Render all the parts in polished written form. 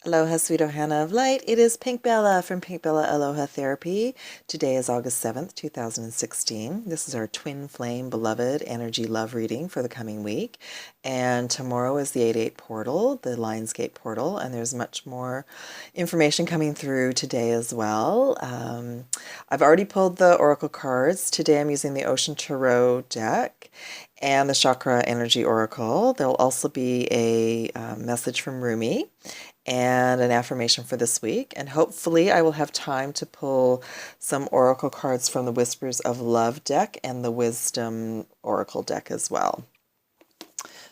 Aloha, sweet Ohana of light. It is Pink Bella from Pink Bella Aloha Therapy. Today is August 7th, 2016. This is our twin flame beloved energy love reading for the coming week. And tomorrow is the 8/8 portal, the Lionsgate portal, and there's much more information coming through today as well. I've already pulled the oracle cards. Today I'm using the Ocean Tarot deck and the Chakra Energy Oracle. There'll also be a message from Rumi and an affirmation for this week. And hopefully I will have time to pull some oracle cards from the Whispers of Love deck and the Wisdom Oracle deck as well.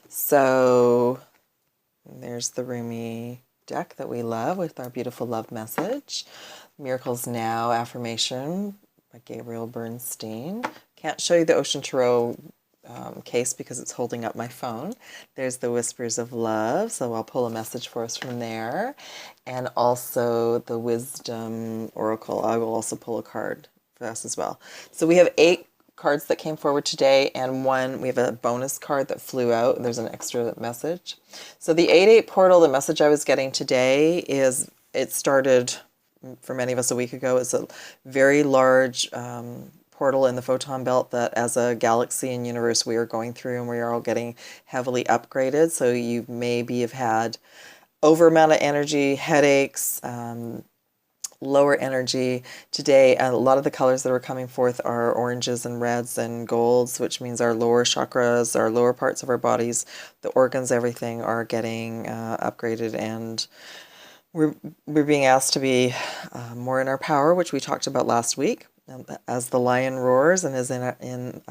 So there's the Rumi deck that we love with our beautiful love message. Miracles Now affirmation by Gabriel Bernstein. Can't show you the Ocean Tarot case because it's holding up my phone. There's the Whispers of Love, so I'll pull a message for us from there. And also the Wisdom Oracle. I will also pull a card for us as well. So we have 8 cards that came forward today, and we have a bonus card that flew out. There's an extra message. So the 8/8 portal, the message I was getting today is, it started for many of us a week ago. It's a very large portal in the photon belt that as a galaxy and universe we are going through, and we are all getting heavily upgraded. So you maybe have had over amount of energy, headaches, lower energy. Today, a lot of the colors that are coming forth are oranges and reds and golds, which means our lower chakras, our lower parts of our bodies, the organs, everything are getting upgraded, and we're being asked to be more in our power, which we talked about last week, as the lion roars and is in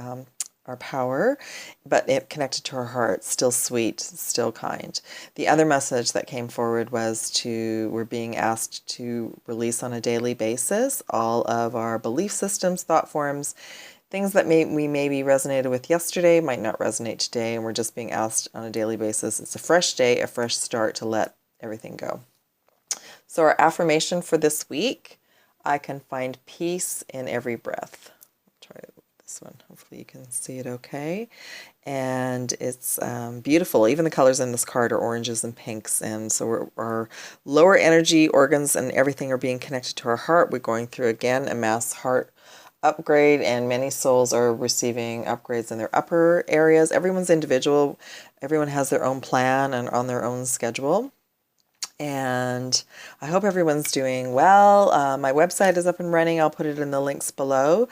our power, but it connected to our heart, still sweet, still kind. The other message that came forward was we're being asked to release on a daily basis all of our belief systems, thought forms, things that we maybe resonated with yesterday might not resonate today, and we're just being asked on a daily basis. It's a fresh day, a fresh start to let everything go. So our affirmation for this week: I can find peace in every breath. I'll try this one. Hopefully you can see it okay. And it's beautiful. Even the colors in this card are oranges and pinks. And so our lower energy organs and everything are being connected to our heart. We're going through, again, a mass heart upgrade, and many souls are receiving upgrades in their upper areas. Everyone's individual. Everyone has their own plan and on their own schedule. And I hope everyone's doing well. My website is up and running. I'll put it in the links below.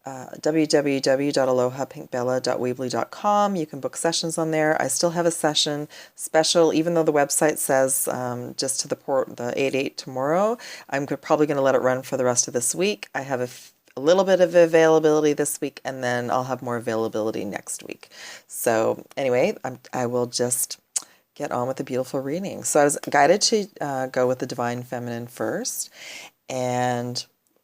www.alohapinkbella.weebly.com. You can book sessions on there. I still have a session special, even though the website says just to the 8/8 tomorrow. I'm probably going to let it run for the rest of this week. I have a little bit of availability this week, and then I'll have more availability next week. So anyway, I will just get on with the beautiful reading. So I was guided to go with the Divine Feminine first,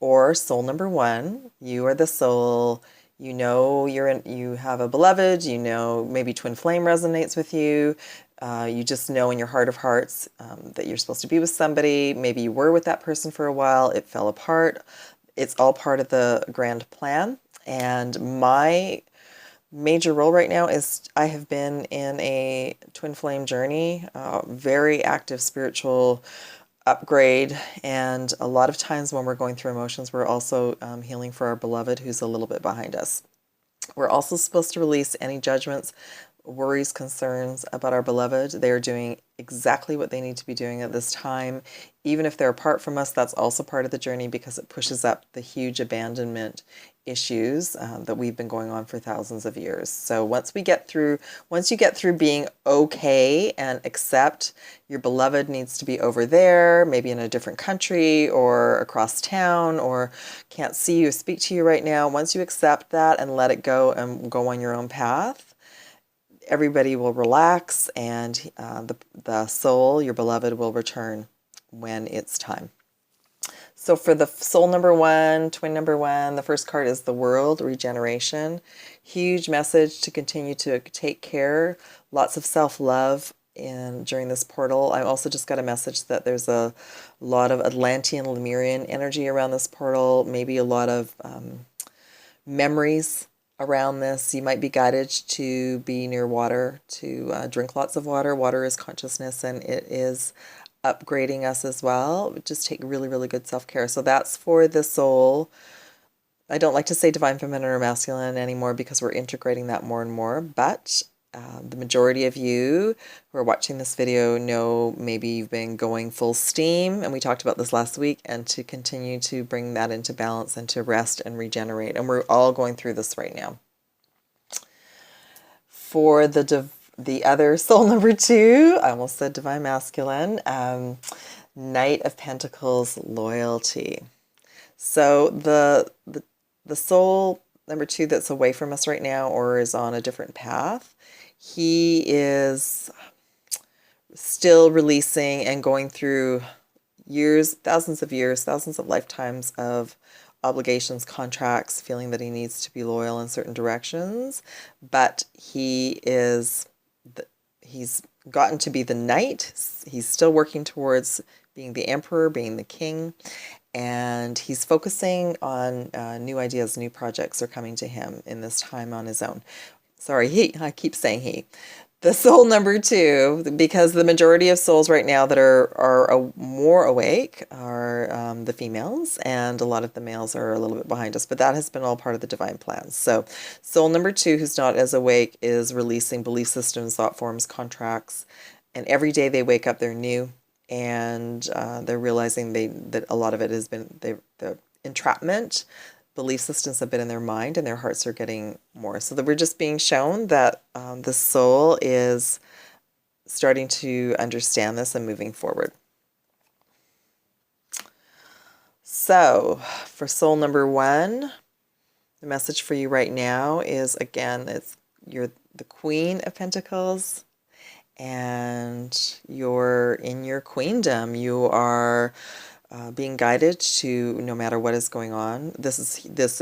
or soul number 1. You are the soul. You know you have a beloved. You know maybe twin flame resonates with you. You just know in your heart of hearts that you're supposed to be with somebody. Maybe you were with that person for a while. It fell apart. It's all part of the grand plan. And my major role right now is I have been in a twin flame journey, very active spiritual upgrade, and a lot of times when we're going through emotions, we're also healing for our beloved who's a little bit behind us. We're also supposed to release any judgments, worries, concerns about our beloved. They are doing exactly what they need to be doing at this time. Even if they're apart from us, that's also part of the journey, because it pushes up the huge abandonment issues that we've been going on for thousands of years. So once you get through being okay and accept your beloved needs to be over there, maybe in a different country or across town, or can't see you, speak to you right now, once you accept that and let it go and go on your own path, everybody will relax, and the soul, your beloved, will return when it's time. So for the soul number 1, twin number 1, the first card is the World, Regeneration. Huge message to continue to take care. Lots of self-love during this portal. I also just got a message that there's a lot of Atlantean Lemurian energy around this portal. Maybe a lot of memories around this. You might be guided to be near water, to drink lots of water. Water is consciousness, and it is upgrading us as well. Just take really, really good self-care. So that's for the soul. I don't like to say divine feminine or masculine anymore because we're integrating that more and more, but the majority of you who are watching this video know maybe you've been going full steam, and we talked about this last week, and to continue to bring that into balance and to rest and regenerate. And we're all going through this right now. For the other soul number 2, I almost said divine masculine, Knight of Pentacles, loyalty. So the soul number 2 that's away from us right now or is on a different path, he is still releasing and going through years, thousands of lifetimes of obligations, contracts, feeling that he needs to be loyal in certain directions, but he's gotten to be the knight. He's still working towards being the emperor, being the king, and he's focusing on new ideas, new projects are coming to him in this time on his own. Sorry, I keep saying he. The soul number 2, because the majority of souls right now that are more awake are the females, and a lot of the males are a little bit behind us, but that has been all part of the divine plans. So soul number 2, who's not as awake, is releasing belief systems, thought forms, contracts, and every day they wake up, they're new, and they're realizing that a lot of it has been the entrapment. Belief systems have been in their mind, and their hearts are getting more. So that we're just being shown that the soul is starting to understand this and moving forward. So for soul number 1, the message for you right now is, again, you're the Queen of Pentacles, and you're in your queendom. You are being guided to, no matter what is going on. This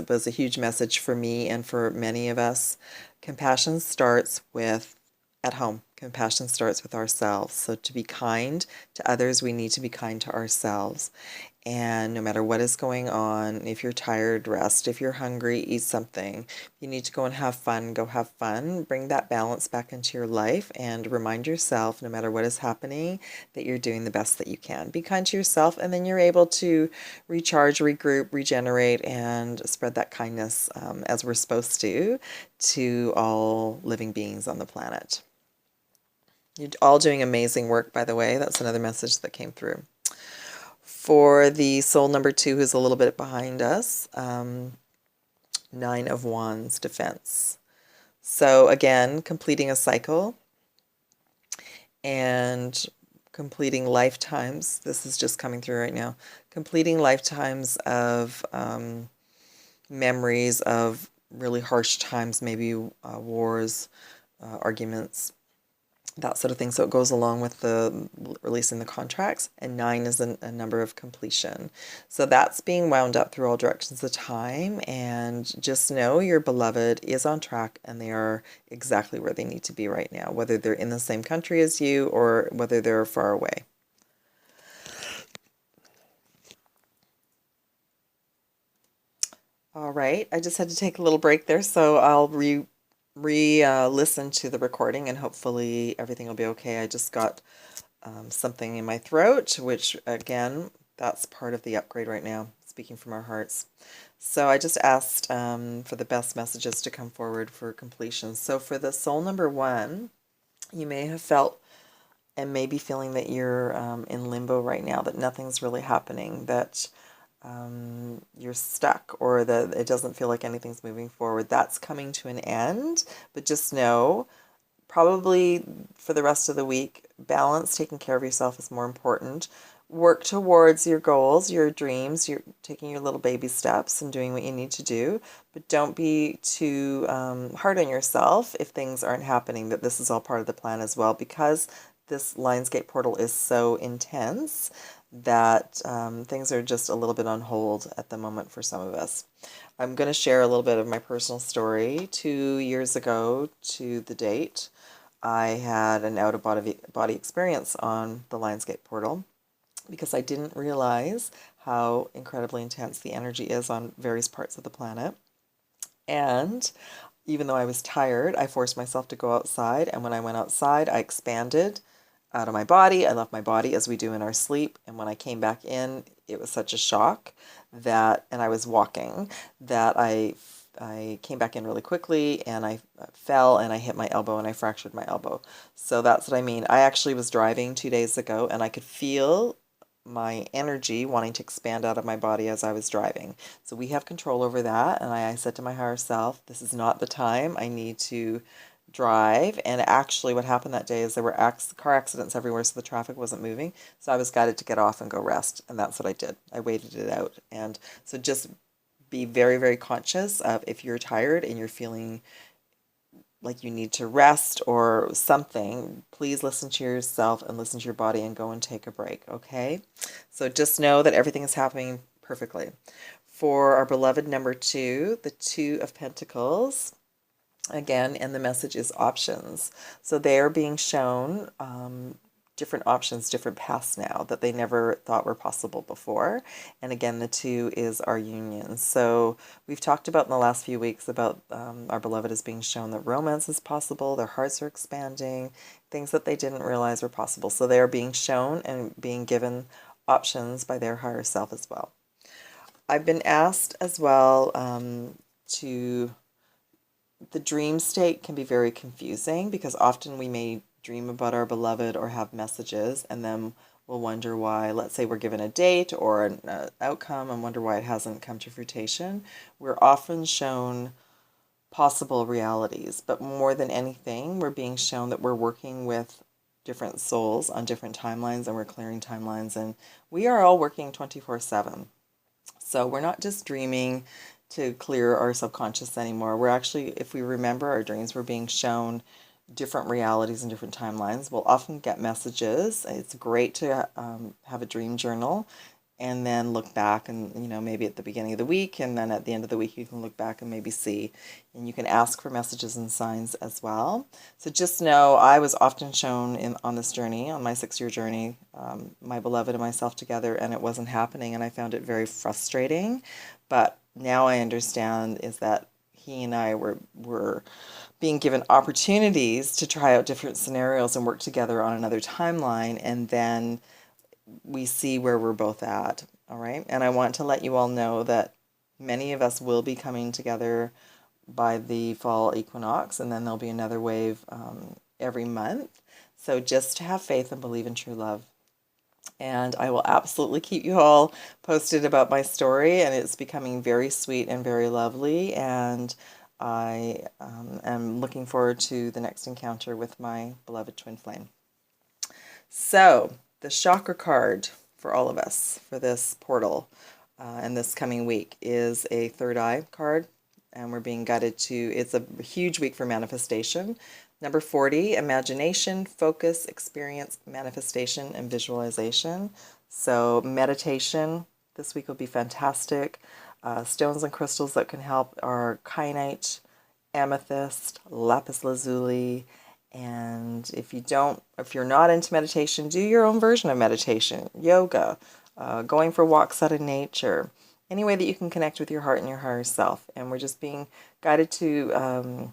was a huge message for me and for many of us. Compassion starts at home. Compassion starts with ourselves. So to be kind to others, we need to be kind to ourselves. And no matter what is going on, if you're tired, rest. If you're hungry, eat something. If you need to go and have fun, go have fun. Bring that balance back into your life and remind yourself, no matter what is happening, that you're doing the best that you can. Be kind to yourself, and then you're able to recharge, regroup, regenerate, and spread that kindness as we're supposed to all living beings on the planet. You're all doing amazing work, by the way. That's another message that came through. For the soul number 2, who's a little bit behind us, 9 of Wands, defense. So again, completing a cycle and completing lifetimes. This is just coming through right now. Completing lifetimes of memories of really harsh times, maybe wars, arguments, that sort of thing. So it goes along with the releasing the contracts, and 9 is a number of completion. So that's being wound up through all directions of time, and just know your beloved is on track, and they are exactly where they need to be right now, whether they're in the same country as you or whether they're far away. All right, I just had to take a little break there, so I'll listen to the recording, and hopefully everything will be okay. I just got something in my throat, which again, that's part of the upgrade right now, speaking from our hearts. So I just asked for the best messages to come forward for completion. So for the soul number 1, you may have felt and may be feeling that you're in limbo right now, that nothing's really happening, that you're stuck, or that it doesn't feel like anything's moving forward. That's coming to an end, but just know, probably for the rest of the week, balance, taking care of yourself is more important. Work towards your goals, your dreams. You're taking your little baby steps and doing what you need to do, but don't be too hard on yourself if things aren't happening, that this is all part of the plan as well, because this Lionsgate portal is so intense that things are just a little bit on hold at the moment for some of us. I'm going to share a little bit of my personal story. 2 years ago to the date, I had an out-of-body experience on the Lionsgate portal, because I didn't realize how incredibly intense the energy is on various parts of the planet. And even though I was tired, I forced myself to go outside, and when I went outside, I expanded out of my body. I left my body as we do in our sleep. And when I came back in, it was such a shock that, and I was walking, that I came back in really quickly and I fell and I hit my elbow and I fractured my elbow. So that's what I mean. I actually was driving 2 days ago and I could feel my energy wanting to expand out of my body as I was driving. So we have control over that. And I said to my higher self, this is not the time. I need to drive. And actually what happened that day is there were car accidents everywhere, so the traffic wasn't moving. So I was guided to get off and go rest. And that's what I did. I waited it out. And so just be very, very conscious of if you're tired and you're feeling like you need to rest or something, please listen to yourself and listen to your body and go and take a break, okay? So just know that everything is happening perfectly. For our beloved number 2, the 2 of Pentacles, again, and the message is options. So they are being shown different options, different paths now that they never thought were possible before. And again, the 2 is our union. So we've talked about in the last few weeks about our beloved is being shown that romance is possible, their hearts are expanding, things that they didn't realize were possible. So they are being shown and being given options by their higher self as well. I've been asked as well the dream state can be very confusing because often we may dream about our beloved or have messages and then we'll wonder why, let's say we're given a date or an outcome and wonder why it hasn't come to fruition. We're often shown possible realities, but more than anything, we're being shown that we're working with different souls on different timelines and we're clearing timelines, and we are all working 24/7. So we're not just dreaming to clear our subconscious anymore. We're actually, if we remember our dreams, we're being shown different realities and different timelines. We'll often get messages. It's great to have a dream journal and then look back and, maybe at the beginning of the week and then at the end of the week you can look back and maybe see. And you can ask for messages and signs as well. So just know I was often shown on this journey, on my 6-year journey, my beloved and myself together, and it wasn't happening and I found it very frustrating. But now I understand is that he and I were being given opportunities to try out different scenarios and work together on another timeline, and then we see where we're both at, all right? And I want to let you all know that many of us will be coming together by the fall equinox, and then there'll be another wave every month. So just have faith and believe in true love. And I will absolutely keep you all posted about my story, and it's becoming very sweet and very lovely, and I am looking forward to the next encounter with my beloved twin flame. So, the chakra card for all of us for this portal and this coming week is a third eye card, and we're being guided to, it's a huge week for manifestation. Number 40, imagination, focus, experience, manifestation, and visualization. So meditation this week will be fantastic. Stones and crystals that can help are kyanite, amethyst, lapis lazuli, and if you're not into meditation, do your own version of meditation, yoga, going for walks out in nature, any way that you can connect with your heart and your higher self. And we're just being guided to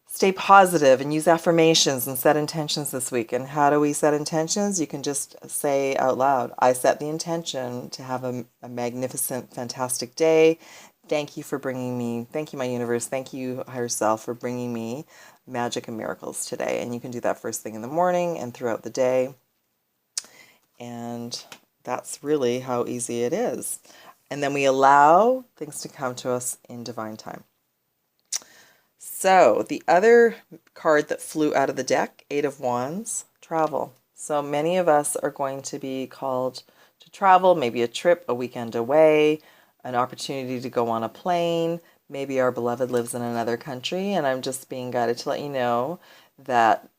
stay positive and use affirmations and set intentions this week. And how do we set intentions? You can just say out loud, I set the intention to have a magnificent, fantastic day. Thank you for bringing me, thank you, my universe, thank you, higher self, for bringing me magic and miracles today. And you can do that first thing in the morning and throughout the day. And that's really how easy it is. And then we allow things to come to us in divine time. So the other card that flew out of the deck, 8 of Wands, travel. So many of us are going to be called to travel, maybe a trip, a weekend away, an opportunity to go on a plane. Maybe our beloved lives in another country, and I'm just being guided to let you know that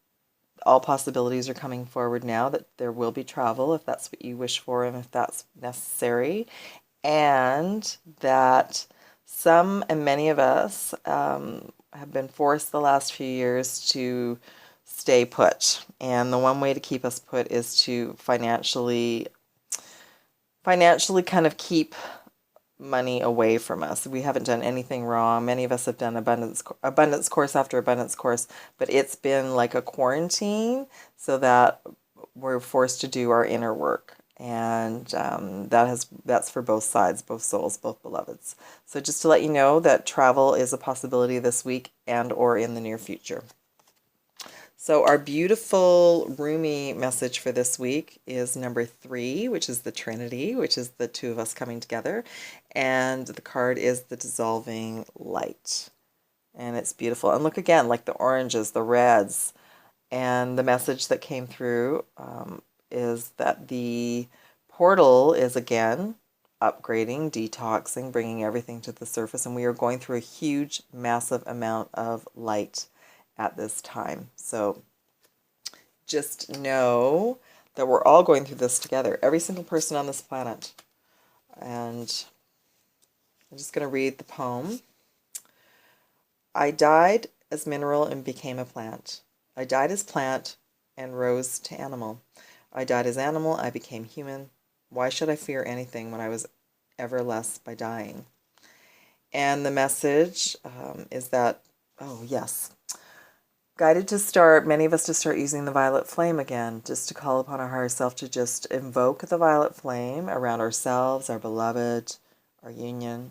all possibilities are coming forward now, that there will be travel if that's what you wish for and if that's necessary, and that some and many of us have been forced the last few years to stay put. And the one way to keep us put is to financially kind of keep money away from us. We haven't done anything wrong. Many of us have done abundance course after abundance course, but it's been like a quarantine so that we're forced to do our inner work. And that's for both sides, both souls, both beloveds. So just to let you know that travel is a possibility this week and or in the near future. So our beautiful Rumi message for this week is number 3, which is the Trinity, which is the two of us coming together. And the card is the dissolving light. And it's beautiful. And look again, like the oranges, the reds. And the message that came through is that the portal is again upgrading, detoxing, bringing everything to the surface. And we are going through a huge, massive amount of light at this time. So just know that we're all going through this together, every single person on this planet. And I'm just going to read the poem. I died as mineral and became a plant. I died as plant and rose to animal. I died as animal, I became human. Why should I fear anything when I was ever less by dying? And the message is that, oh yes, guided to start, many of us to start using the violet flame again, just to call upon our higher self to just invoke the violet flame around ourselves, our beloved, our union.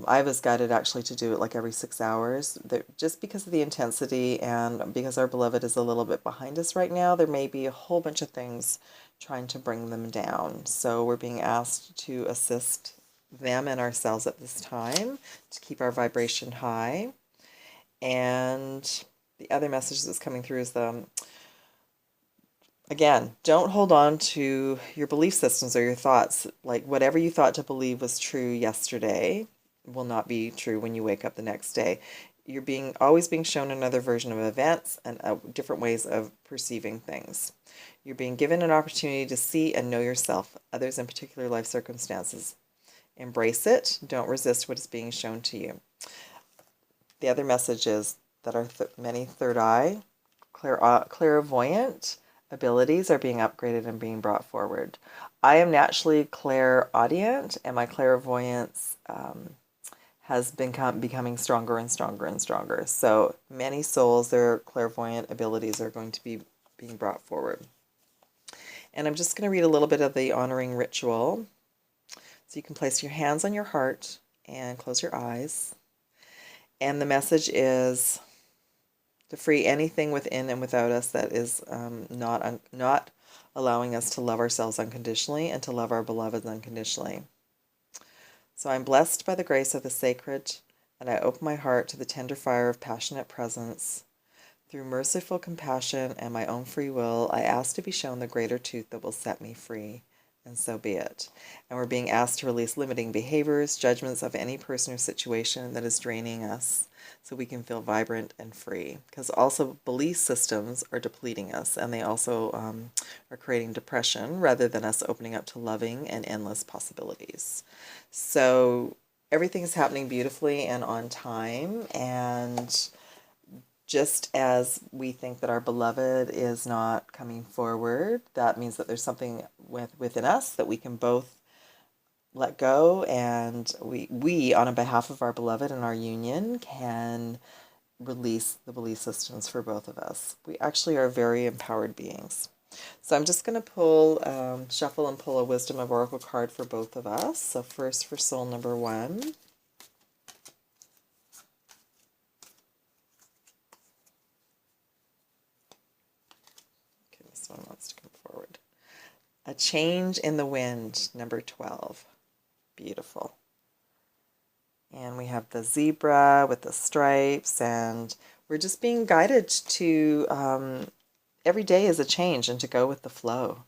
I was guided actually to do it like every 6 hours, just because of the intensity and because our beloved is a little bit behind us right now. There may be a whole bunch of things trying to bring them down. So we're being asked to assist them and ourselves at this time to keep our vibration high. And the other message that's coming through is again, don't hold on to your belief systems or your thoughts. Like whatever you thought to believe was true yesterday will not be true when you wake up the next day. You're always being shown another version of events and different ways of perceiving things. You're being given an opportunity to see and know yourself, others in particular life circumstances. Embrace it. Don't resist what is being shown to you. The other message is that our many third eye, clairvoyant abilities are being upgraded and being brought forward. I am naturally clairaudient, and my clairvoyance has been becoming stronger and stronger and stronger. So many souls, their clairvoyant abilities are going to be being brought forward. And I'm just going to read a little bit of the honoring ritual. So you can place your hands on your heart and close your eyes. And the message is to free anything within and without us that is not allowing us to love ourselves unconditionally and to love our beloveds unconditionally. So I'm blessed by the grace of the sacred, and I open my heart to the tender fire of passionate presence. Through merciful compassion and my own free will, I ask to be shown the greater truth that will set me free, and so be it. And we're being asked to release limiting behaviors, judgments of any person or situation that is draining us, so we can feel vibrant and free. Because also belief systems are depleting us, and they also are creating depression rather than us opening up to loving and endless possibilities. So everything is happening beautifully and on time, and just as we think that our beloved is not coming forward, that means that there's something within us that we can both let go, and we on behalf of our beloved and our union can release the belief systems for both of us. We actually are very empowered beings. So I'm just going to shuffle and pull a Wisdom of Oracle card for both of us. So first for soul number 1. Okay, this one wants to come forward. A change in the wind, number 12. Beautiful. And we have the zebra with the stripes, and we're just being guided to every day is a change and to go with the flow.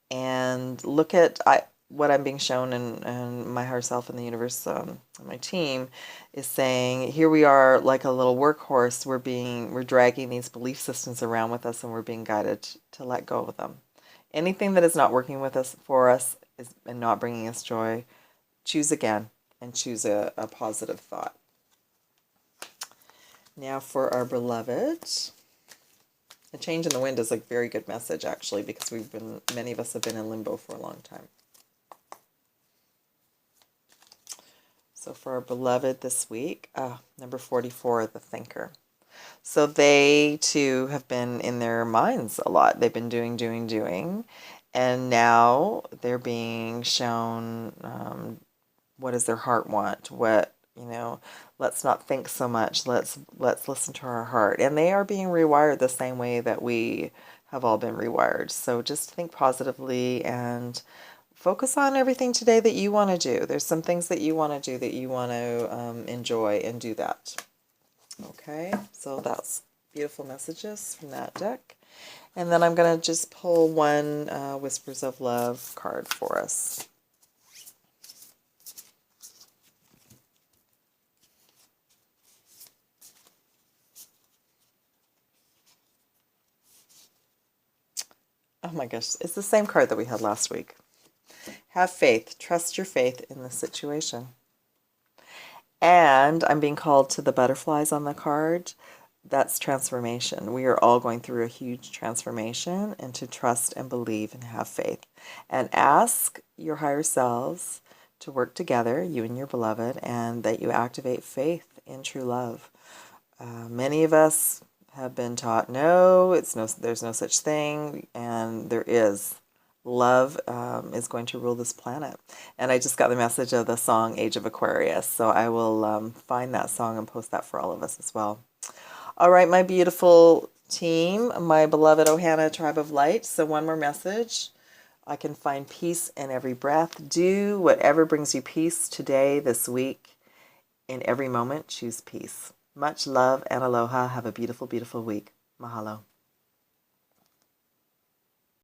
And look at what I'm being shown, and my higher self and the universe, and my team is saying, here we are like a little workhorse. We're dragging these belief systems around with us, and we're being guided to let go of them. Anything that is not working with us for us and not bringing us joy, choose again and choose a positive thought. Now for our beloved. A change in the wind is a very good message, actually, because many of us have been in limbo for a long time. So for our beloved this week, number 44, the thinker. So they too have been in their minds a lot. They've been doing. And now they're being shown what does their heart want? Let's not think so much. Let's listen to our heart. And they are being rewired the same way that we have all been rewired. So just think positively and focus on everything today that you want to do. There's some things that you want to do that you want to enjoy, and do that. Okay, so that's beautiful messages from that deck. And then I'm going to just pull one Whispers of Love card for us. Oh my gosh, it's the same card that we had last week. Have faith. Trust your faith in the situation. And I'm being called to the butterflies on the card. That's transformation. We are all going through a huge transformation, and to trust and believe and have faith. And ask your higher selves to work together, you and your beloved, and that you activate faith in true love. Many of us have been taught, there's no such thing, and there is. Love is going to rule this planet. And I just got the message of the song Age of Aquarius, so I will find that song and post that for all of us as well. All right, my beautiful team, my beloved Ohana Tribe of Light. So one more message. I can find peace in every breath. Do whatever brings you peace today, this week. In every moment, choose peace. Much love and aloha. Have a beautiful, beautiful week. Mahalo.